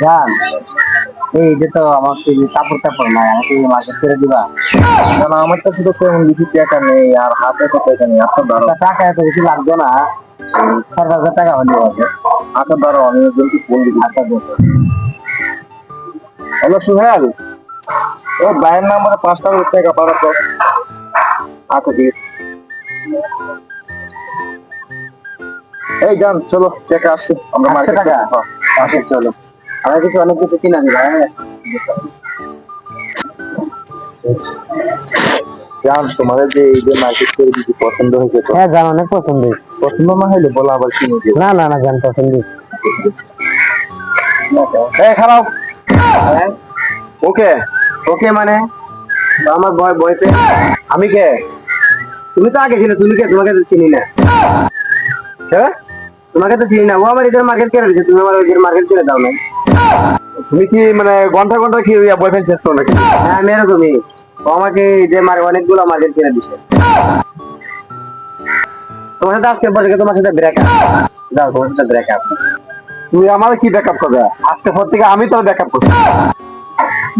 জান এই যে তো আমাকে কাপড় টাপড় নাই আমাকে মার্কেট করে দিবা। কেন আমার কাছে তো তেমন বেশি টাকা নেই আর হাতে তো টাকা নেই। আচ্ছা ধরো, টাকা এত বেশি লাগবে না, 4,000 টাকা হলে হবে। আচ্ছা ধরো, আমি একজনকে ফোন দিচ্ছি। আচ্ছা দেখো। হ্যালো সুহেল, ও ভাইয়ের নাম্বারে 5,000 টাকা পাঠাতো। আচ্ছা ঠিক আছে। এই যান, চলো টাকা আসছে, আমরা 800 মার্কেট টাকা? আচ্ছা চলো, আমার কিছু অনেক কিছু কিনা দিবা। জান, তোমার যে এই যে মার্কেট করে দিচ্ছি পছন্দ হয়েছে তো? হ্যাঁ জান, অনেক পছন্দ। পছন্দ না হলে বলো, আবার কিনে দেবো। না না না জান, পছন্দ। এই খারাপ। হ্যাঁ ওকে, ওকে মানে আমার বয়ফ্রেন্ড। আমি কে? তুমি তো আগে ছিলে, তুমি কে? তোমাকে তো চিনি না। হ্যাঁ, তোমাকে তো চিনি না। ও আমার এদের মার্কেট করে দিচ্ছে, তুমি আমার ওদের মার্কেট করে দাও না। তুমি কি মানে ঘন্টা ঘন্টা কি বয়ফ্রেন্ড চেষ্টা নাকি? হ্যাঁ আমি এরকমই। ও আমাকে যে অনেকগুলো মার্কেট করে দিচ্ছে। তোমার সাথে আজকে পর থেকে তোমার সাথে ব্রেকআপ। দাও, তোমার সাথে ব্রেকআপ। তুমি আমার কি ব্যাকআপ করবে? আজকে পর থেকে আমি তোর ব্যাকআপ করছি।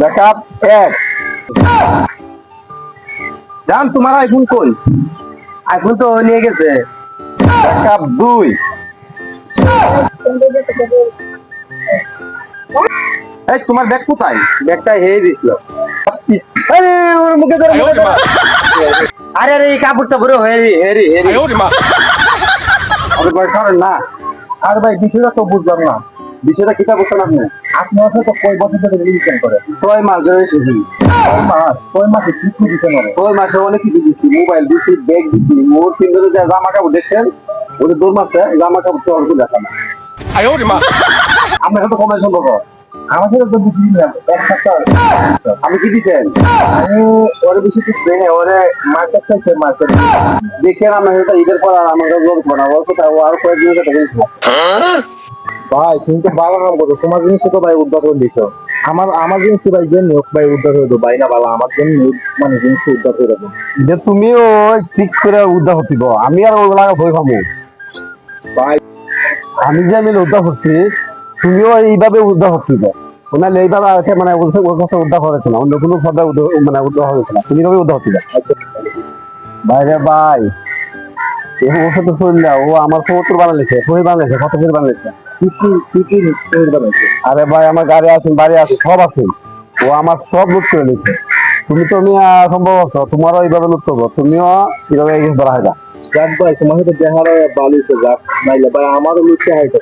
ব্যাকআপ এক। জান, তোমার আইফোন কই? এখন তো ও নিয়ে গেছে। ব্যাকআপ দুই। এই তোমার ব্যাগ কোথায়? ব্যাগটা হেয়ে দিছিল। আরে ওর মুখে ধরে, মুখে ধরে। আরে আরে এই কাপড়টা পুরো হেরি হেরি হেরি। আরে ভাই কারণ না। আর ভাই বিষয়টা তো বুঝলাম না। বিষয়টা কিটা বুঝছেন আপনি? আপনি হয়তো তো কয় বছর ধরে রিলেশন করে? 6 মাস ধরে এসেছি। 6 মাস? 6 মাসে কি কি দিচ্ছেন? 6 মাসে অনেক কিছু দিচ্ছি। মোবাইল দিচ্ছি, ব্যাগ দিচ্ছি, মোর কিন্তু জামা কাপড় দেখছেন, ওদের 2 মাসে জামা কাপড় তো অল্প দেখা না। আপনার সাথে কমে সম্ভব? আমাদের তো বুঝলি না, এক সপ্তাহ। আমি কি দিচ্ছেন? আমি ওরে বেশি কিছু নেই, ওরে মার্কেট চাইছে, মার্কেট দেখেন। আমরা সেটা ঈদের পর আর আমাকে জোর করা ওর কোথায়, ও আর কয়েকদিনের সাথে গেছিল। ভাই তুমি তো ভালো কাম করছো, তোমার জিনিস তো ভাই উদ্ধার করে দিচ্ছ। আমার জিনিস তো ভাই জন্য ভাই উদ্ধার করে দেবো, ভাই না ভালো আমার জন্য মানে জিনিস উদ্ধার করে দেবো। যে তুমিও ঠিক করে উদ্ধার হচ্ছিল, আমি আর ওগুলা ভয় পাবো ভাই। আমি যে উদ্ধার হচ্ছি, তুমিও এইভাবে উদ্ধার হচ্ছিল। ওনার এইভাবে আছে মানে ওর কাছে উদ্ধার হয়েছে না, অন্য কোনো ভাবে মানে উদ্ধার হয়েছে না, তুমি ভাবে উদ্ধার হচ্ছিল। ভাইরে ভাই, ওর সাথে শুনলে ও আমার সত্তর বানাইছে, শহীদ বানাইছে, কত শহীদ বানাইছে। কি শহীদ বানাইছে? আরে ভাই আমার গাড়ি আছে, বাড়ি আছে, সব আছে। ও আমার সব লুট করে নিচ্ছে। তুমি তো সম্ভব আছো, তোমারও এইভাবে লুট করবো, তুমিও এইভাবে ধরা হয় না। যাক ভাই, তোমার সাথে দেখার বালিছে যাক, নাইলে ভাই আমারও লুটতে হয়তো।